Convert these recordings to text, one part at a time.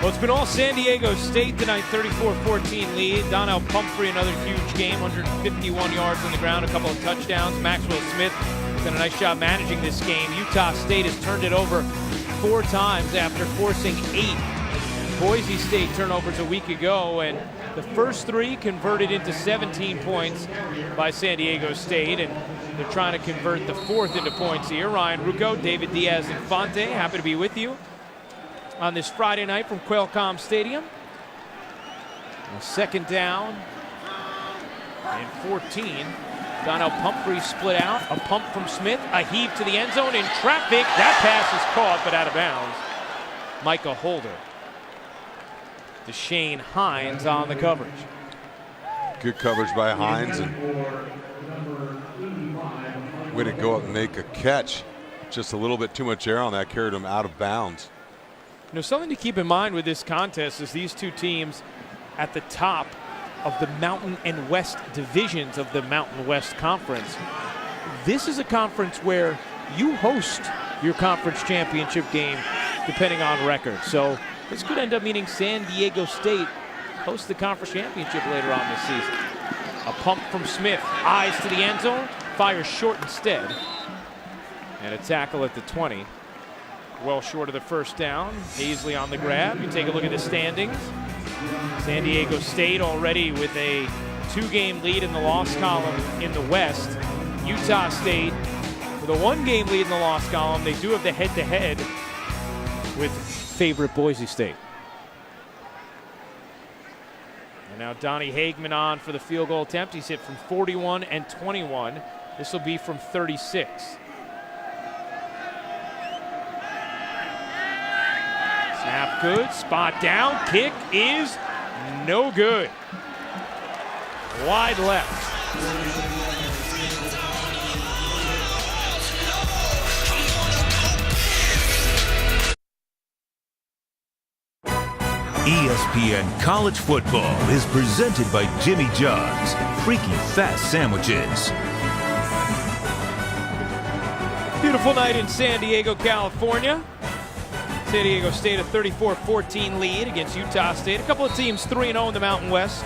Well, it's been all San Diego State tonight, 34-14 lead. Donnell Pumphrey, another huge game, 151 yards on the ground, a couple of touchdowns. Maxwell Smith done a nice job managing this game. Utah State has turned it over 4 times after forcing 8 Boise State turnovers a week ago, and the first 3 converted into 17 points by San Diego State, and they're trying to convert the 4th into points here. Ryan Rucco, David Diaz-Infante, happy to be with you on this Friday night from Qualcomm Stadium. A second down and 14. Donnell Pumphrey split out. A pump from Smith. A heave to the end zone in traffic. That pass is caught but out of bounds. Micah Holder. DeShane Hines on the coverage. Good coverage by Hines, and way to go up and make a catch. Just a little bit too much air on that, carried him out of bounds. You know, something to keep in mind with this contest is these two teams at the top of the Mountain and West divisions of the Mountain West Conference. This is a conference where you host your conference championship game depending on record. So this could end up meaning San Diego State hosts the conference championship later on this season. A pump from Smith, eyes to the end zone, fires short instead. And a tackle at the 20. Well short of the first down. Hazley on the grab. You take a look at the standings. San Diego State already with a 2-game lead in the loss column in the West. Utah State with a 1-game lead in the loss column. They do have the head-to-head with favorite Boise State. And now Donnie Hagman on for the field goal attempt. He's hit from 41 and 21. This will be from 36. Snap good, spot down, kick is no good. Wide left. ESPN College Football is presented by Jimmy John's Freaky Fast Sandwiches. Beautiful night in San Diego, California. San Diego State a 34-14 lead against Utah State. A couple of teams 3-0 in the Mountain West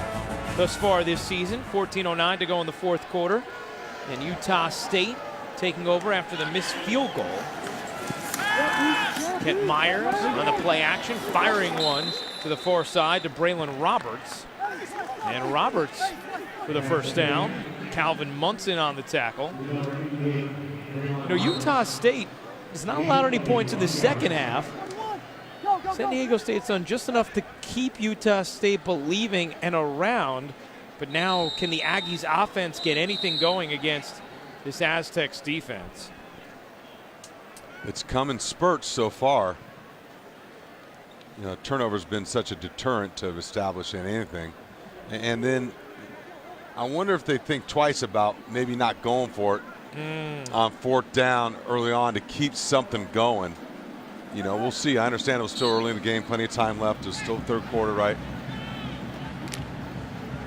thus far this season. 14:09 to go in the 4th quarter. And Utah State taking over after the missed field goal. Kent Myers on the play action, firing one to the far side to Braylon Roberts. And Roberts for the first down. Calvin Munson on the tackle. You know, Utah State has not allowed any points in the second half. San Diego State's done just enough to keep Utah State believing and around. But now, can the Aggies offense get anything going against this Aztecs defense? It's come in spurts so far. You know, turnover's been such a deterrent to establishing anything. And then I wonder if they think twice about maybe not going for it on 4th down early on to keep something going. You know, we'll see. I understand it was still early in the game, plenty of time left. It was still 3rd quarter, right?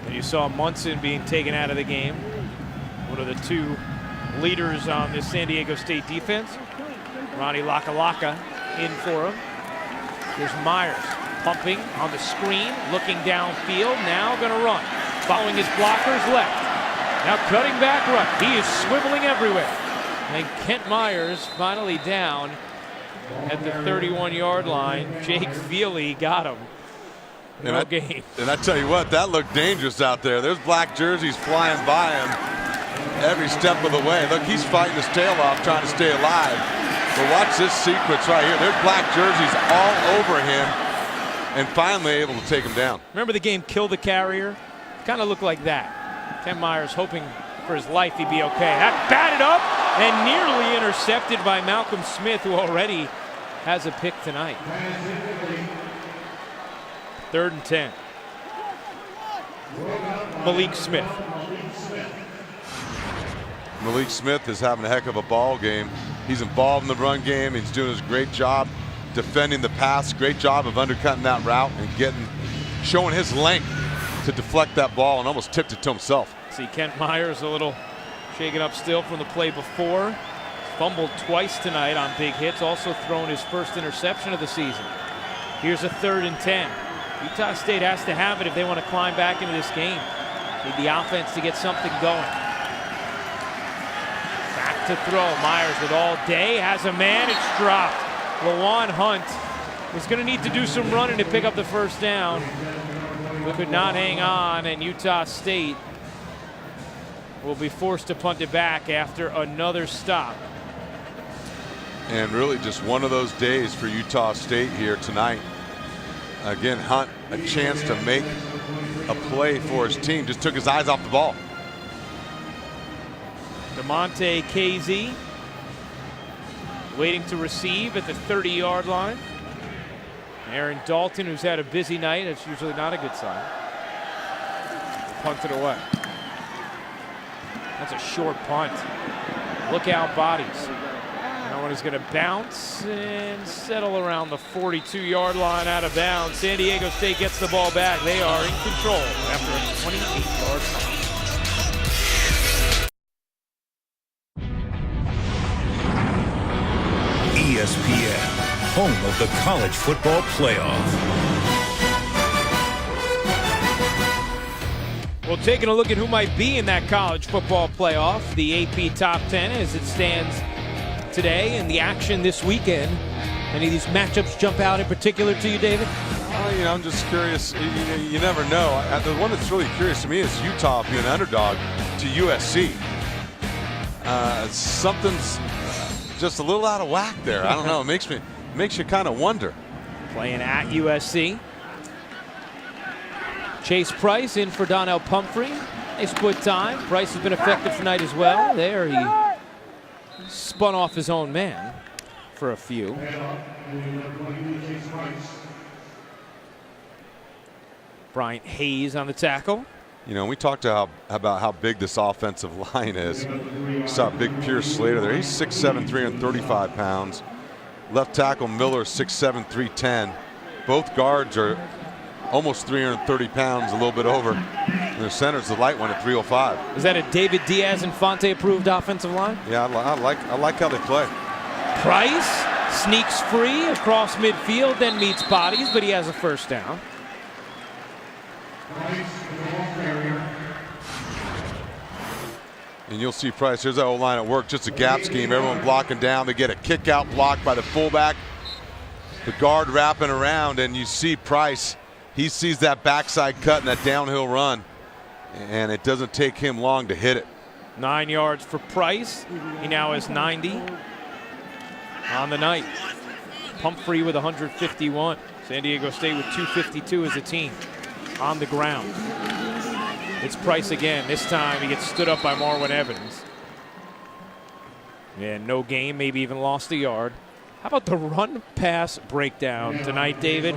And you saw Munson being taken out of the game. One of the 2 leaders on this San Diego State defense. Ronnie Lakalaka in for him. Here's Myers pumping on the screen, looking downfield, now going to run. Following his blockers left. Now cutting back right. He is swiveling everywhere. And Kent Myers finally down at the 31-yard line. Jake Feely got him. No gain. And I tell you what, that looked dangerous out there. There's black jerseys flying by him every step of the way. Look, he's fighting his tail off trying to stay alive. But watch this sequence right here. There's black jerseys all over him and finally able to take him down. Remember the game Kill the Carrier? Kind of looked like that. Ken Myers hoping for his life he'd be okay. That batted up and nearly intercepted by Malcolm Smith, who already has a pick tonight. 3rd and 10. Malik Smith. Malik Smith is having a heck of a ball game. He's involved in the run game. He's doing a great job defending the pass. Great job of undercutting that route and showing his length to deflect that ball and almost tipped it to himself. See Kent Myers a little shaken up still from the play before. Fumbled twice tonight on big hits. Also thrown his first interception of the season. Here's a 3rd and 10. Utah State has to have it if they want to climb back into this game. Need the offense to get something going. Back to throw. Myers with all day. Has a man. It's dropped. Lawan Hunt is going to need to do some running to pick up the first down. But could not hang on, and Utah State will be forced to punt it back after another stop. And really just one of those days for Utah State here tonight. Again, Hunt, a chance to make a play for his team. Just took his eyes off the ball. DeMonte KZ waiting to receive at the 30-yard line. Aaron Dalton, who's had a busy night. That's usually not a good sign. Punted away. That's a short punt. Look out, bodies. That one is going to bounce and settle around the 42-yard line out of bounds. San Diego State gets the ball back. They are in control after a 28-yard punt. ESPN, home of the college football playoff. Well, taking a look at who might be in that college football playoff, the AP Top 10 as it stands today and the action this weekend. Any of these matchups jump out in particular to you, David? You know, I'm just curious. You never know. The one that's really curious to me is Utah being an underdog to USC. Something's just a little out of whack there. I don't know. It makes you kind of wonder. Playing at USC. Chase Price in for Donnell Pumphrey. They split time. Price has been effective tonight as well. There he spun off his own man for a few. Bryant Hayes on the tackle. You know, we talked about how big this offensive line is. You saw big Pierce Slater there. He's 6'7", 335 pounds. Left tackle Miller, 6'7", 310. Both guards are almost 330 pounds, a little bit over. And the center's the light one at 305. Is that a David Diaz and Fonte approved offensive line? Yeah, I like how they play. Price sneaks free across midfield, then meets bodies, but he has a first down. And you'll see Price. Here's that old line at work. Just a gap scheme. Everyone blocking down. They get a kick out block by the fullback. The guard wrapping around, and you see Price. He sees that backside cut and that downhill run, and it doesn't take him long to hit it. 9 yards for Price. He now has 90 on the night. Pumphrey with 151. San Diego State with 252 as a team on the ground. It's Price again. This time he gets stood up by Marwin Evans. And no gain, maybe even lost a yard. How about the run-pass breakdown tonight, David?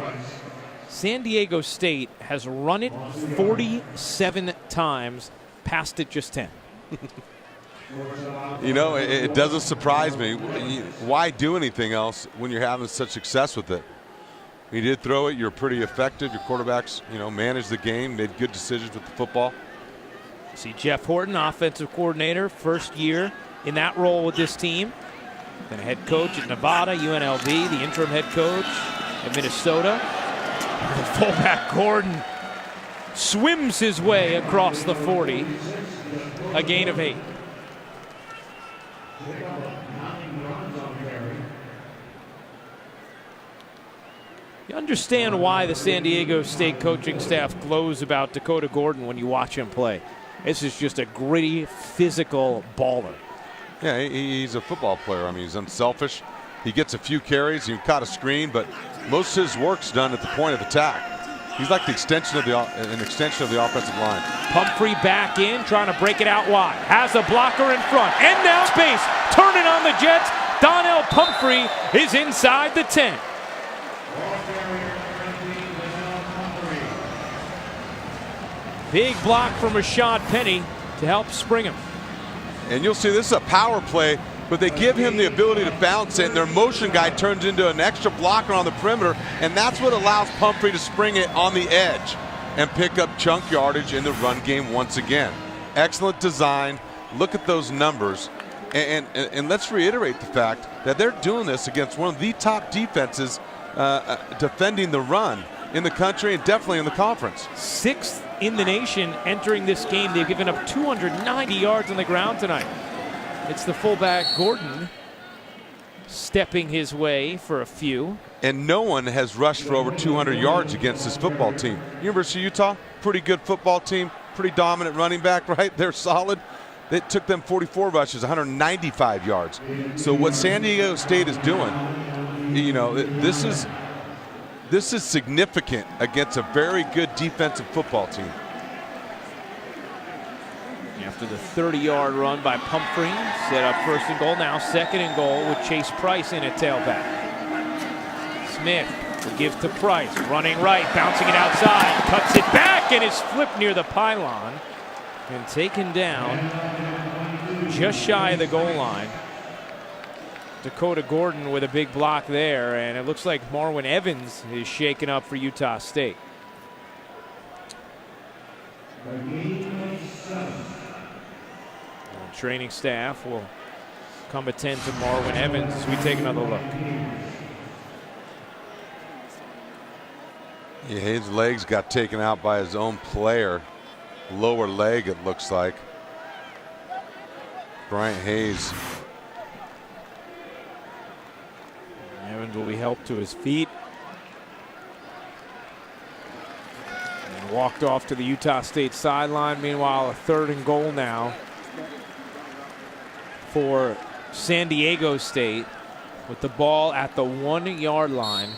San Diego State has run it 47 times, passed it just 10. You know, it doesn't surprise me. Why do anything else when you're having such success with it? You did throw it. You're pretty effective. Your quarterbacks, you know, managed the game, made good decisions with the football. See Jeff Horton, offensive coordinator, first year in that role with this team. Then a head coach at Nevada, UNLV, the interim head coach at Minnesota. The fullback Gordon swims his way across the 40. A gain of 8. You understand why the San Diego State coaching staff glows about Dakota Gordon when you watch him play. This is just a gritty, physical baller. Yeah, he's a football player. I mean, he's unselfish. He gets a few carries. He caught a screen, but most of his work's done at the point of attack. He's like an extension of the offensive line. Pumphrey back in, trying to break it out wide. Has a blocker in front. End down space. Turning on the Jets. Donnell Pumphrey is inside the 10. Big block from Rashad Penny to help spring him. And you'll see this is a power play, but they give him the ability to bounce it, and their motion guy turns into an extra blocker on the perimeter, and that's what allows Pumphrey to spring it on the edge and pick up chunk yardage in the run game once again. Excellent design. Look at those numbers. And let's reiterate the fact that they're doing this against one of the top defenses defending the run in the country and definitely in the conference. 6th in the nation entering this game. They've given up 290 yards on the ground tonight. It's the fullback Gordon stepping his way for a few. And no one has rushed for over 200 yards against this football team. University of Utah, pretty good football team, pretty dominant running back, right? They're solid. It took them 44 rushes, 195 yards. So what San Diego State is doing, you know, this is significant against a very good defensive football team. After the 30-yard run by Pumphrey, set up 1st and goal. Now 2nd and goal with Chase Price in at tailback. Smith will give to Price, running right, bouncing it outside, cuts it back, and is flipped near the pylon and taken down just shy of the goal line. Dakota Gordon with a big block there, and it looks like Marwin Evans is shaken up for Utah State. Training staff will come attend to Marwin Evans as we take another look. Yeah, his legs got taken out by his own player. Lower leg, it looks like. Bryant Hayes. Evans will be helped to his feet. And walked off to the Utah State sideline. Meanwhile, a 3rd and goal now for San Diego State with the ball at the 1-yard line.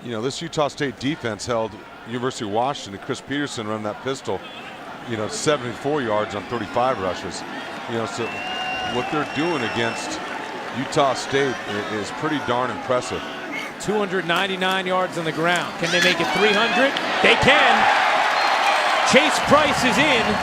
You know, this Utah State defense held University of Washington and Chris Peterson run that pistol, you know, 74 yards on 35 rushes. You know, so what they're doing against Utah State is pretty darn impressive. 299 yards on the ground. Can they make it 300? They can. Chase Price is in.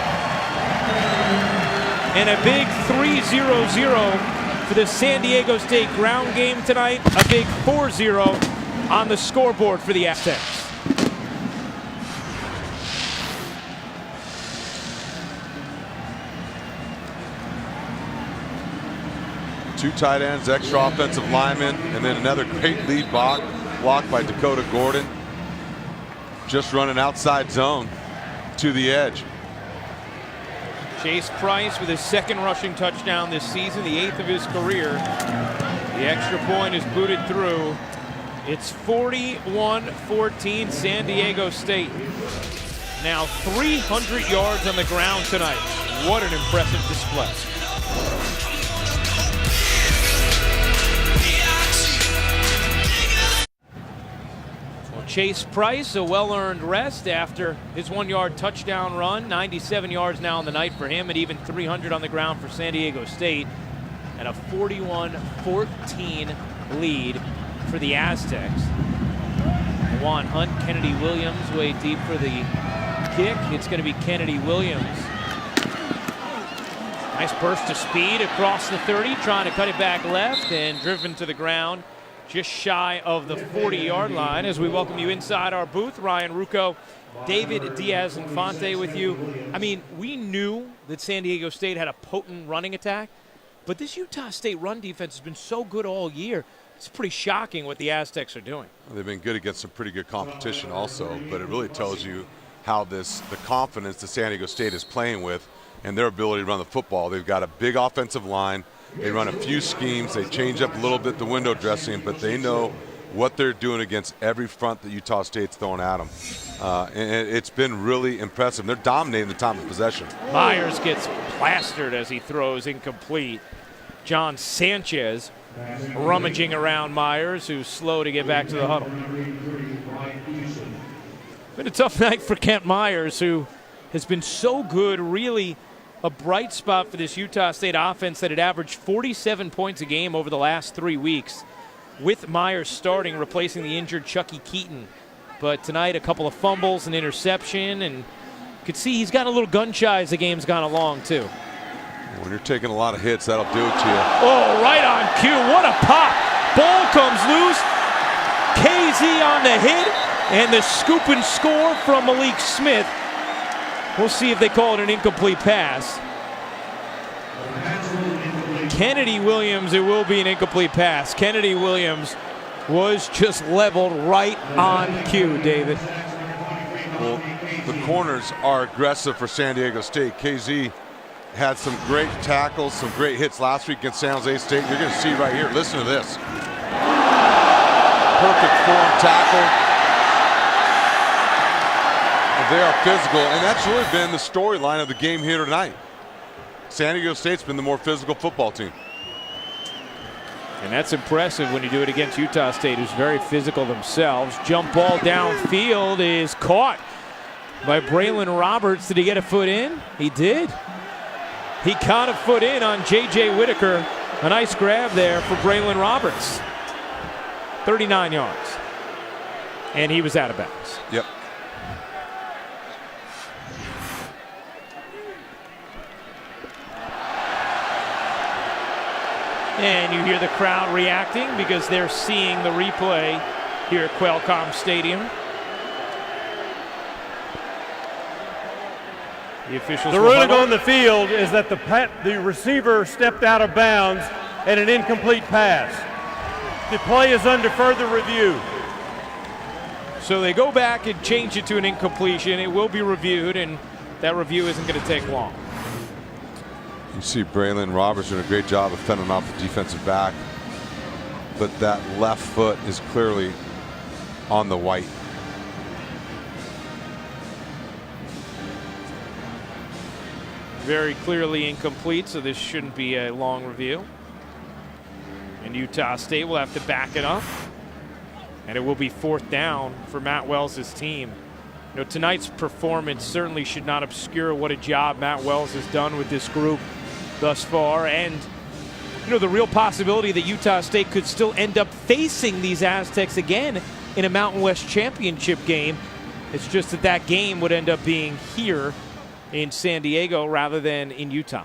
And a big 3-0-0 for the San Diego State ground game tonight. A big 4-0 on the scoreboard for the Aztecs. Two tight ends, extra offensive linemen, and then another great lead block by Dakota Gordon. Just running outside zone to the edge. Chase Price with his 2nd rushing touchdown this season, the 8th of his career. The extra point is booted through. It's 41-14 San Diego State. Now 300 yards on the ground tonight. What an impressive display. Chase Price, a well-earned rest after his 1-yard touchdown run. 97 yards now on the night for him, and even 300 on the ground for San Diego State. And a 41-14 lead for the Aztecs. Juan Hunt, Kennedy Williams way deep for the kick. It's going to be Kennedy Williams. Nice burst of speed across the 30, trying to cut it back left and driven to the ground just shy of the 40-yard line. As we welcome you inside our booth, Ryan Rucco, David Diaz-Infante with you. I mean, we knew that San Diego State had a potent running attack, but this Utah State run defense has been so good all year. It's pretty shocking what the Aztecs are doing. Well, they've been good against some pretty good competition also, but it really tells you how the confidence that San Diego State is playing with and their ability to run the football. They've got a big offensive line. They run a few schemes. They change up a little bit the window dressing, but they know what they're doing against every front that Utah State's throwing at them. And it's been really impressive. They're dominating the time of possession. Myers gets plastered as he throws incomplete. John Sanchez rummaging around Myers, who's slow to get back to the huddle. Been a tough night for Kent Myers, who has been so good, really a bright spot for this Utah State offense that had averaged 47 points a game over the last 3 weeks, with Myers starting, replacing the injured Chucky Keaton. But tonight, a couple of fumbles, an interception, and you could see he's got a little gun shy as the game's gone along, too. When you're taking a lot of hits, that'll do it to you. Oh, right on cue. What a pop. Ball comes loose. KZ on the hit, and the scoop and score from Malik Smith. We'll see if they call it an incomplete pass. Kennedy Williams, it will be an incomplete pass. Kennedy Williams was just leveled right on cue, David. Well, the corners are aggressive for San Diego State. KZ had some great tackles, some great hits last week against San Jose State. You're going to see right here. Listen to this. Perfect form tackle. They are physical, and that's really been the storyline of the game here tonight. San Diego State's been the more physical football team. And that's impressive when you do it against Utah State, who's very physical themselves. Jump ball downfield is caught by Braylon Roberts. Did he get a foot in? He did. He caught a foot in on J.J. Whitaker. A nice grab there for Braylon Roberts. 39 yards. And he was out of bounds. Yep. And you hear the crowd reacting because they're seeing the replay here at Qualcomm Stadium. The officials. The ruling on the field is that the receiver stepped out of bounds and an incomplete pass. The play is under further review. So they go back and change it to an incompletion. It will be reviewed, and that review isn't going to take long. You see Braylon Roberts doing a great job of fending off the defensive back, but that left foot is clearly on the white. Very clearly incomplete, so this shouldn't be a long review. And Utah State will have to back it up, and it will be 4th down for Matt Wells' team. You know, tonight's performance certainly should not obscure what a job Matt Wells has done with this group thus far, and you know, the real possibility that Utah State could still end up facing these Aztecs again in a Mountain West championship game. It's just that that game would end up being here in San Diego rather than in Utah.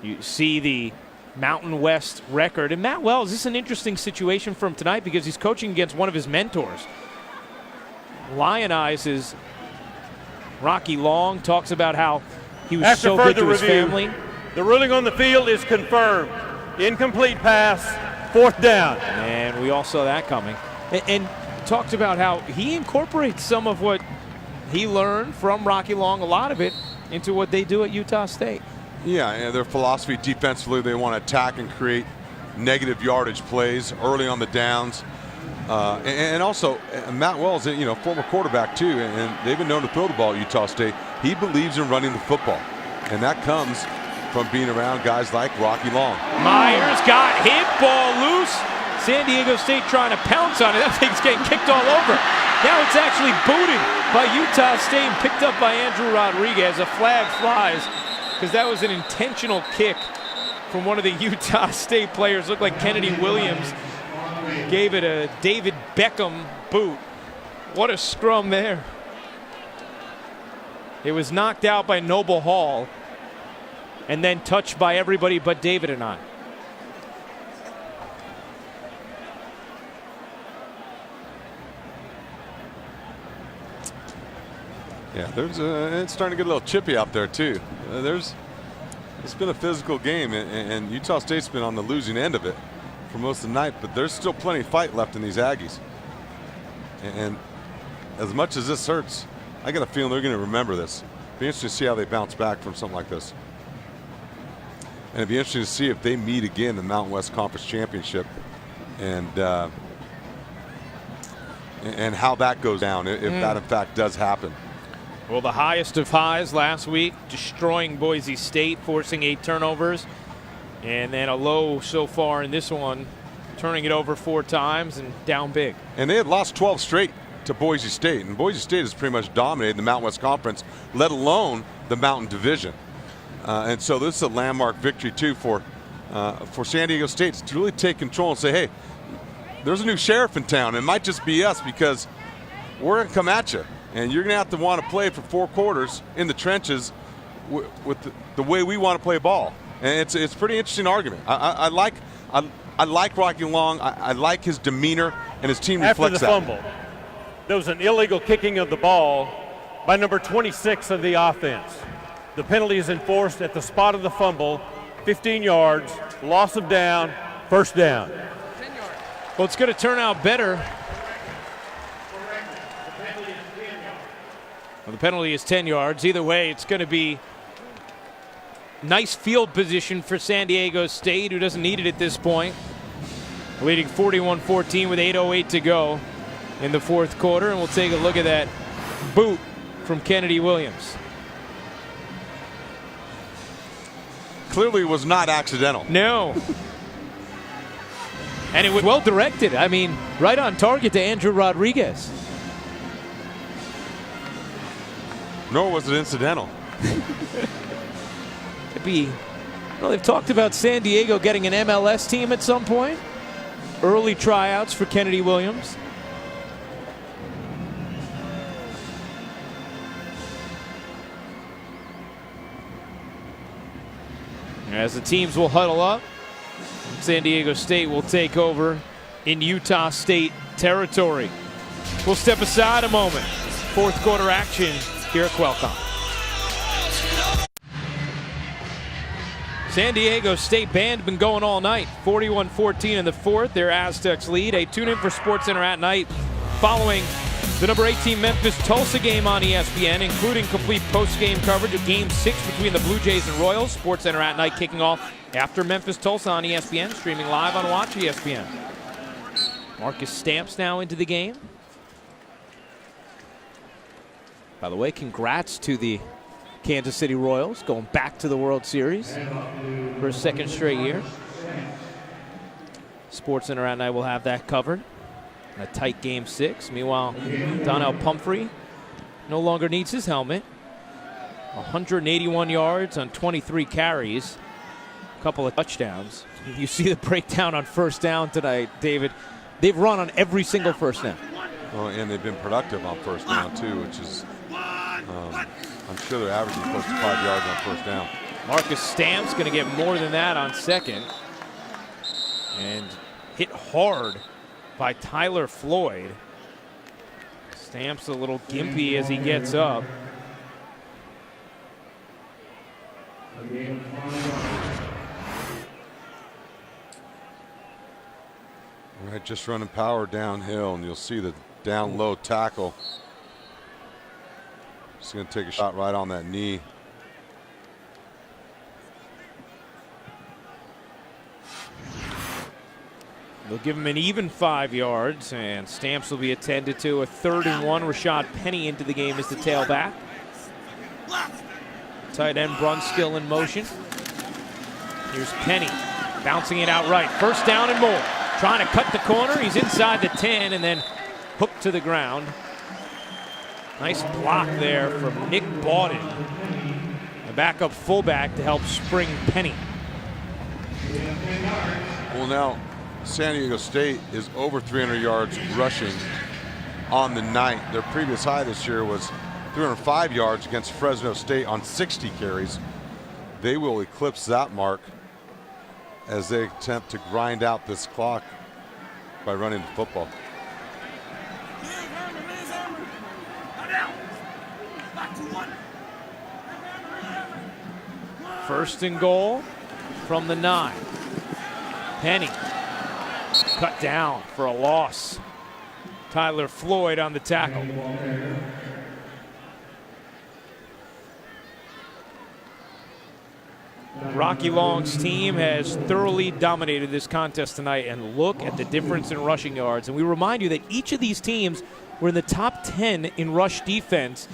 You see the Mountain West record, and Matt Wells, this is an interesting situation for him tonight because he's coaching against one of his mentors. Lionizes Rocky Long, talks about how he was so good to his family. The ruling on the field is confirmed. Incomplete pass, 4th down. And we all saw that coming. And talked about how he incorporates some of what he learned from Rocky Long, a lot of it, into what they do at Utah State. Yeah, and their philosophy defensively, they want to attack and create negative yardage plays early on the downs. And also, Matt Wells, you know, former quarterback too, and they've been known to throw the ball at Utah State. He believes in running the football, and that comes from being around guys like Rocky Long. Myers got hit, ball loose. San Diego State trying to pounce on it. That thing's getting kicked all over. Now it's actually booted by Utah State and picked up by Andrew Rodriguez. A flag flies because that was an intentional kick from one of the Utah State players. Looked like Kennedy Williams gave it a David Beckham boot. What a scrum there. It was knocked out by Noble Hall and then touched by everybody but David and I. Yeah, it's starting to get a little chippy out there too. It's been a physical game, and Utah State's been on the losing end of it for most of the night, but there's still plenty of fight left in these Aggies. And as much as this hurts, I got a feeling they're going to remember this. Be interesting to see how they bounce back from something like this. And it'd be interesting to see if they meet again in the Mountain West Conference Championship, and how that goes down if that in fact does happen. Well, the highest of highs last week, destroying Boise State, forcing 8 turnovers. And then a low so far in this one, turning it over 4 times and down big. And they had lost 12 straight to Boise State. And Boise State has pretty much dominated the Mountain West Conference, let alone the Mountain Division. And so this is a landmark victory, too, for San Diego State to really take control and say, hey, there's a new sheriff in town. It might just be us because we're going to come at you. And you're going to have to want to play for 4 quarters in the trenches with the way we want to play ball. And it's a pretty interesting argument. I like Rocky Long. I like his demeanor, and his team reflects that. After the fumble, there was an illegal kicking of the ball by number 26 of the offense. The penalty is enforced at the spot of the fumble, 15 yards, loss of down, First down. Well, it's going to turn out better. Well, the penalty is 10 yards. Either way, it's going to be nice field position for San Diego State, who doesn't need it at this point. Leading 41-14 with 8:08 to go in the fourth quarter. And we'll take a look at that boot from Kennedy Williams. Clearly was not accidental. No. And it was well directed. I mean, right on target to Andrew Rodriguez. Nor was it incidental. Well, they've talked about San Diego getting an MLS team at some point. Early tryouts for Kennedy Williams. As the teams will huddle up, San Diego State will take over in Utah State territory. We'll step aside a moment. Fourth quarter action here at Qualcomm. San Diego State band been going all night. 41-14 in the fourth. Their Aztecs lead. Tune in for SportsCenter at night following the number 18 Memphis Tulsa game on ESPN, including complete post-game coverage of Game 6 between the Blue Jays and Royals. SportsCenter at night kicking off after Memphis Tulsa on ESPN, streaming live on Watch ESPN. Marcus Stamps now into the game. By the way, congrats to the Kansas City Royals going back to the World Series for a second straight year. SportsCenter at night will have that covered. A tight Game 6. Meanwhile, Donnell Pumphrey no longer needs his helmet. 181 yards on 23 carries. A couple of touchdowns. You see the breakdown on first down tonight, David. They've run on every single first down. Well, and they've been productive on first down, too, which is, I'm sure they're averaging close to 5 yards on first down. Marcus Stamps going to get more than that on second. And hit hard by Tyler Floyd. Stamps a little gimpy as he gets up. All right, just running power downhill, and you'll see the down low tackle. Just going to take a shot right on that knee. They'll give him an even 5 yards, and Stamps will be attended to. A 3rd and 1. Rashad Penny into the game as the tailback. Tight end Brunskill in motion. Here's Penny bouncing it out right. First down and more. Trying to cut the corner. He's inside the 10 and then hooked to the ground. Nice block there from Nick Bawden, the backup fullback, to help spring Penny. Well, now San Diego State is over 300 yards rushing on the night. Their previous high this year was 305 yards against Fresno State on 60 carries. They will eclipse that mark as they attempt to grind out this clock by running the football. First and goal from the 9. Penny cut down for a loss. Tyler Floyd on the tackle. Rocky Long's team has thoroughly dominated this contest tonight, and look at the difference in rushing yards. And we remind you that each of these teams were in the top 10 in rush defense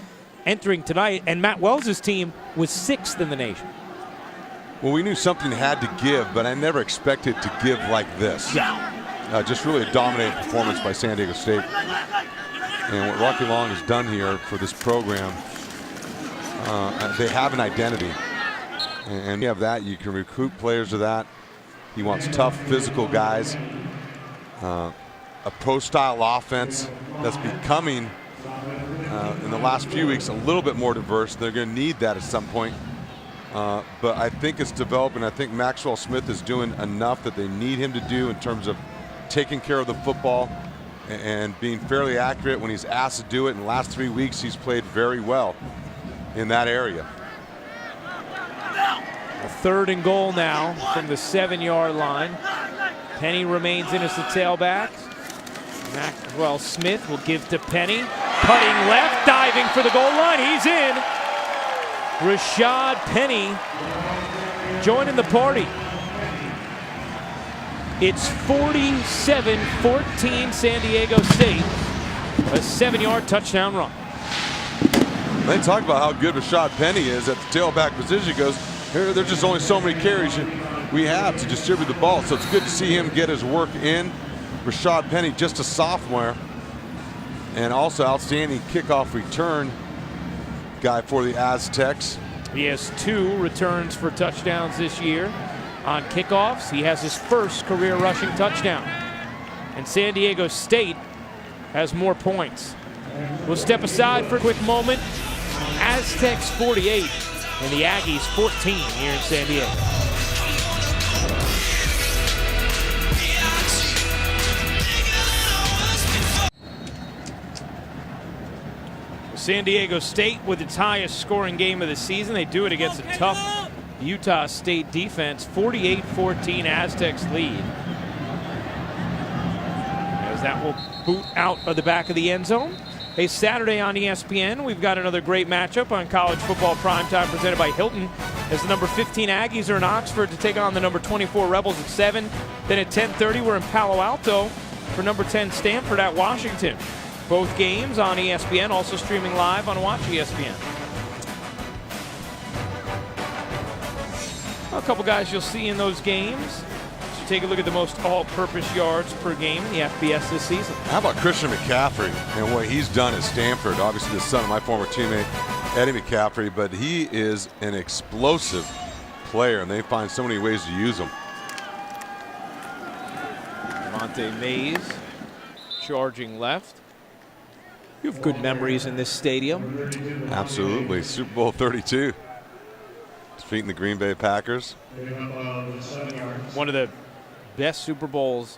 entering tonight, and Matt Wells' team was 6th in the nation. Well, we knew something had to give, but I never expected to give like this. Yeah. Just really a dominating performance by San Diego State. And what Rocky Long has done here for this program, they have an identity. And you have that, you can recruit players to that. He wants tough, physical guys. A pro-style offense that's becoming, in the last few weeks, a little bit more diverse. They're going to need that at some point. But I think it's developing. I think Maxwell Smith is doing enough that they need him to do in terms of taking care of the football and being fairly accurate when he's asked to do it. In the last 3 weeks, he's played very well in that area. A 3rd and goal now from the 7-yard line. Penny remains in as the tailback. Maxwell Smith will give to Penny. Cutting left, diving for the goal line. He's in. Rashad Penny joining the party. It's 47-14 San Diego State. A 7-yard touchdown run. They talk about how good Rashad Penny is at the tailback position. He goes, there's just only so many carries we have to distribute the ball. So it's good to see him get his work in. Rashad Penny, just a sophomore, and also outstanding kickoff return guy for the Aztecs. He has 2 returns for touchdowns this year. On kickoffs, he has his first career rushing touchdown. And San Diego State has more points. We'll step aside for a quick moment. Aztecs 48 and the Aggies 14 here in San Diego. San Diego State with its highest scoring game of the season. They do it against a tough Utah State defense. 48-14 Aztecs lead. As that will boot out of the back of the end zone. Hey, Saturday on ESPN, we've got another great matchup on college football primetime presented by Hilton. As the number 15 Aggies are in Oxford to take on the number 24 Rebels at 7. Then at 10:30, we're in Palo Alto for number 10 Stanford at Washington. Both games on ESPN, also streaming live on Watch ESPN. A couple guys you'll see in those games. So take a look at the most all-purpose yards per game in the FBS this season. How about Christian McCaffrey and what he's done at Stanford? Obviously the son of my former teammate, Eddie McCaffrey, but he is an explosive player, and they find so many ways to use him. Monte Mays charging left. You have good memories in this stadium. Absolutely. Super Bowl 32. Defeating the Green Bay Packers. One of the best Super Bowls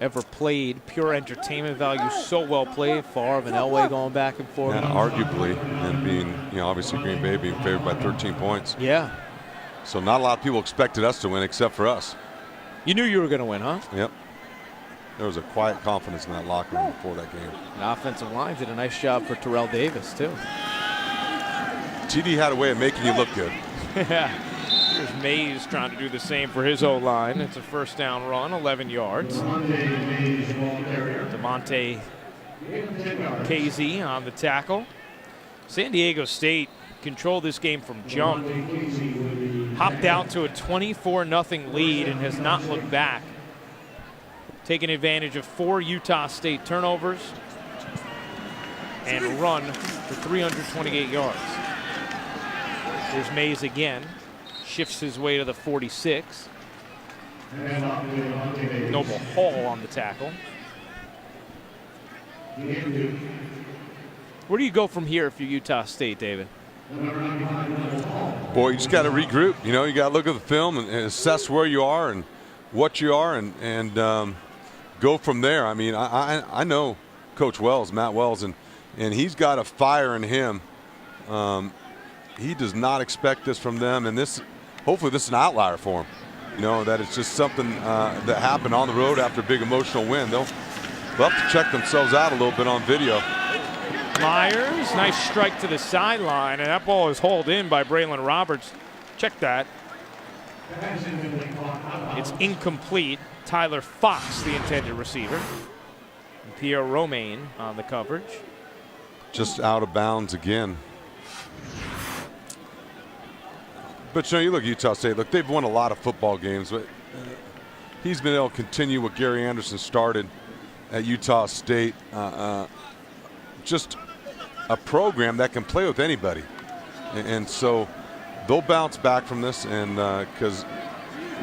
ever played. Pure entertainment value. So well played. Favre and Elway going back and forth. Yeah, arguably, and being, obviously Green Bay being favored by 13 points. Yeah. So not a lot of people expected us to win except for us. You knew you were going to win, huh? Yep. There was a quiet confidence in that locker room before that game. The offensive line did a nice job for Terrell Davis, too. TD had a way of making you look good. Yeah. Here's Mays trying to do the same for his O-line. It's a first down run, 11 yards. DeMonte KZ on the tackle. San Diego State controlled this game from jump. Hopped out to a 24-0 lead and has not looked back. Taking advantage of 4 Utah State turnovers and run for 328 yards. There's Mays again. Shifts his way to the 46. Noble Hall on the tackle. Where do you go from here if you're Utah State, David? Boy, you just got to regroup. You got to look at the film and assess where you are and what you are and go from there. I mean, I know Coach Wells, Matt Wells, and he's got a fire in him. He does not expect this from them, and hopefully this is an outlier for him. That it's just something that happened on the road after a big emotional win. They'll have to check themselves out a little bit on video. Myers, nice strike to the sideline, and that ball is hauled in by Braylon Roberts. Check that. It's incomplete. Tyler Fox, the intended receiver. And Pierre Romaine on the coverage. Just out of bounds again. But you look at Utah State. Look, they've won a lot of football games, but he's been able to continue what Gary Anderson started at Utah State. Just a program that can play with anybody, and so they'll bounce back from this, and because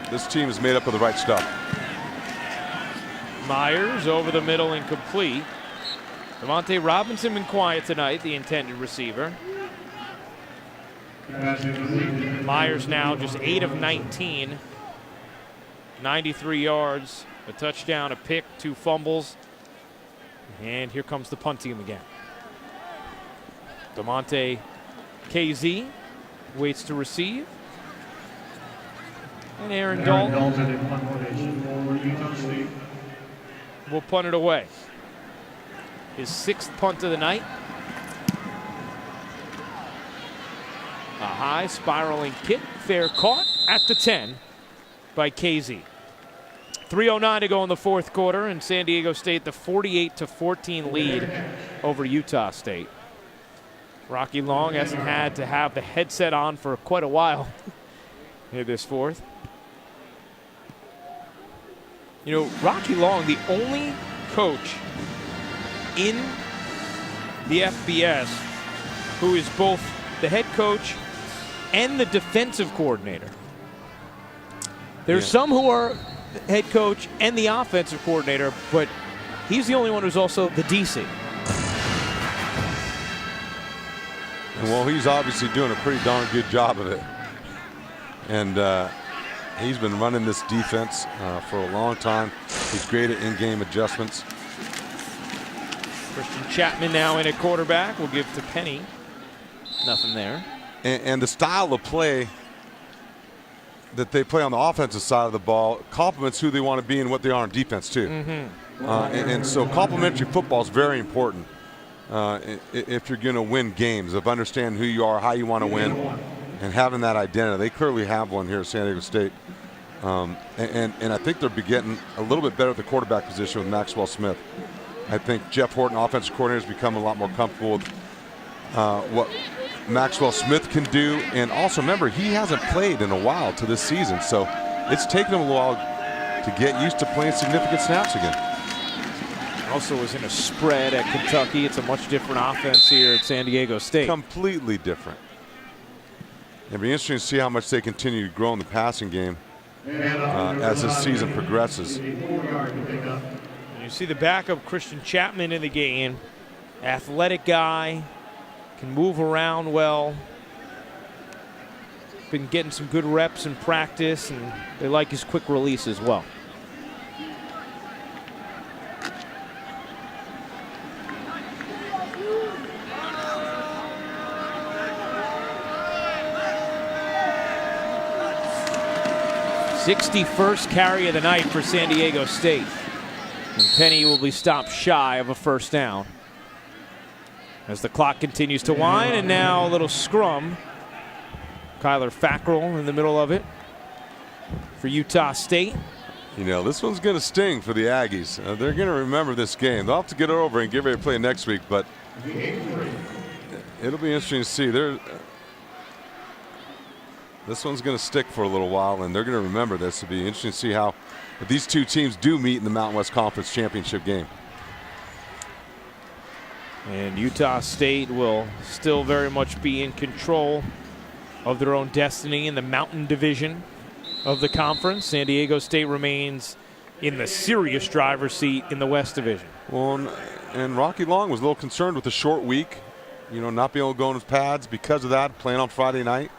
this team is made up of the right stuff. Myers over the middle, incomplete. Devontae Robinson been quiet tonight, the intended receiver. Myers now just 8 of 19. 93 yards, a touchdown, a pick, 2 fumbles. And here comes the punt team again. DeMonte KZ waits to receive. And Aaron Dalton will punt it away. His 6th punt of the night. A high spiraling kick, fair caught at the 10 by KZ. 3:09 to go in the 4th quarter, and San Diego State the 48-14 lead over Utah State. Rocky Long hasn't had to have the headset on for quite a while here this 4th. You know, Rocky Long, the only coach in the FBS who is both the head coach and the defensive coordinator. There's some who are the head coach and the offensive coordinator, but he's the only one who's also the DC. And well, he's obviously doing a pretty darn good job of it. And he's been running this defense for a long time. He's great at in-game adjustments. Christian Chapman now in at quarterback. We'll give to Penny. Nothing there. And the style of play that they play on the offensive side of the ball complements who they want to be and what they are on defense too. And so complementary football is very important if you're going to win games, of understanding who you are, how you want to win, and having that identity. They clearly have one here at San Diego State. And I think they're getting a little bit better at the quarterback position with Maxwell Smith. I think Jeff Horton, offensive coordinator, has become a lot more comfortable with what Maxwell Smith can do. And also remember, he hasn't played in a while to this season, so it's taken him a while to get used to playing significant snaps again. Also was in a spread at Kentucky. It's a much different offense here at San Diego State. Completely different. It'll be interesting to see how much they continue to grow in the passing game as this season progresses. You see the backup Christian Chapman in the game. Athletic guy, can move around well. Been getting some good reps in practice, and they like his quick release as well. #61st carry of the night for San Diego State. And Penny will be stopped shy of a first down as the clock continues to wind, and now a little scrum. Kyler Fackrell in the middle of it for Utah State. You know, this one's going to sting for the Aggies. They're going to remember this game. They'll have to get it over and get ready to play next week, but it'll be interesting to see. This one's going to stick for a little while, and they're going to remember this. It'll be interesting to see how if these two teams do meet in the Mountain West Conference Championship game. And Utah State will still very much be in control of their own destiny in the Mountain Division of the conference. San Diego State remains in the serious driver's seat in the West Division. Well, and Rocky Long was a little concerned with the short week, you know, not being able to go on his pads because of that, playing on Friday night.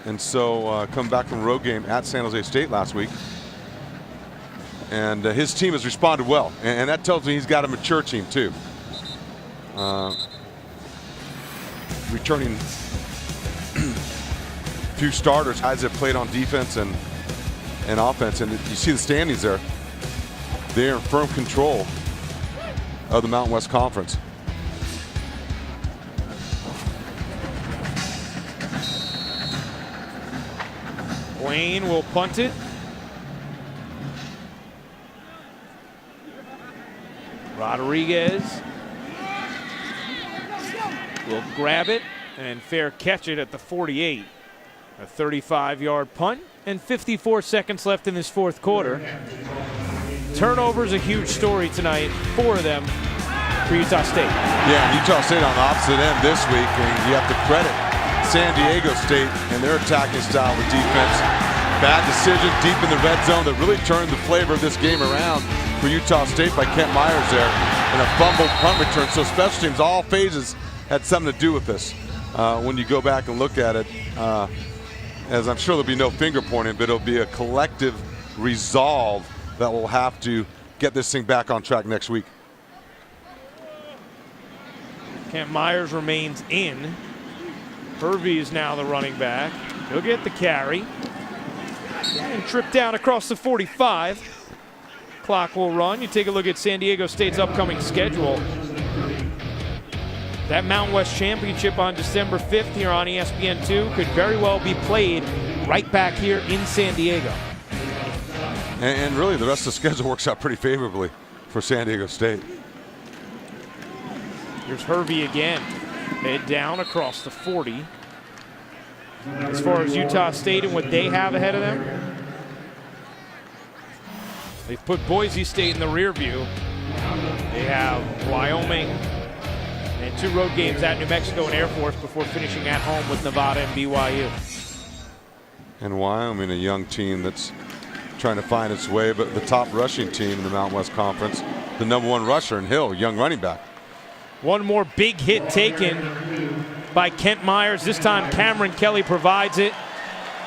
And so come back from a road game at San Jose State last week. And his team has responded well. And that tells me he's got a mature team too. Returning few starters, guys that played on defense and offense. And you see the standings there. They're in firm control of the Mountain West Conference. Wayne will punt it. Rodriguez will grab it and fair catch it at the 48. A 35-yard punt and 54 seconds left in this fourth quarter. Turnovers a huge story tonight, 4 of them for Utah State. Yeah, Utah State on the opposite end this week, and you have to credit San Diego State and their attacking style of defense. Bad decision deep in the red zone that really turned the flavor of this game around for Utah State by Kent Myers there, and a fumbled punt return. So special teams, all phases had something to do with this. When you go back and look at it, as I'm sure there'll be no finger pointing, but it'll be a collective resolve that will have to get this thing back on track next week. Kent Myers remains in. Hervey is now the running back. He'll get the carry. And trip down across the 45. Clock will run. You take a look at San Diego State's upcoming schedule. That Mountain West Championship on December 5th here on ESPN2 could very well be played right back here in San Diego. And really, the rest of the schedule works out pretty favorably for San Diego State. Here's Hervey again. Head down across the 40. As far as Utah State and what they have ahead of them, they've put Boise State in the rear view. They have Wyoming and 2 road games at New Mexico and Air Force before finishing at home with Nevada and BYU. And Wyoming, a young team that's trying to find its way, but the top rushing team in the Mountain West Conference, the #1 rusher in Hill, young running back. One more big hit taken by Kent Myers. This time Cameron Kelly provides it.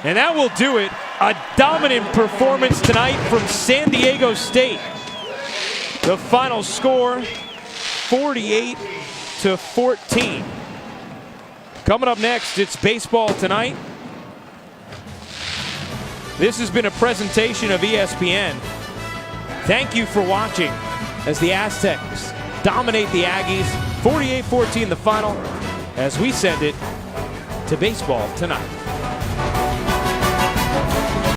And that will do it. A dominant performance tonight from San Diego State. The final score, 48-14. Coming up next, it's Baseball Tonight. This has been a presentation of ESPN. Thank you for watching as the Aztecs dominate the Aggies. 48-14 the final as we send it to Baseball Tonight.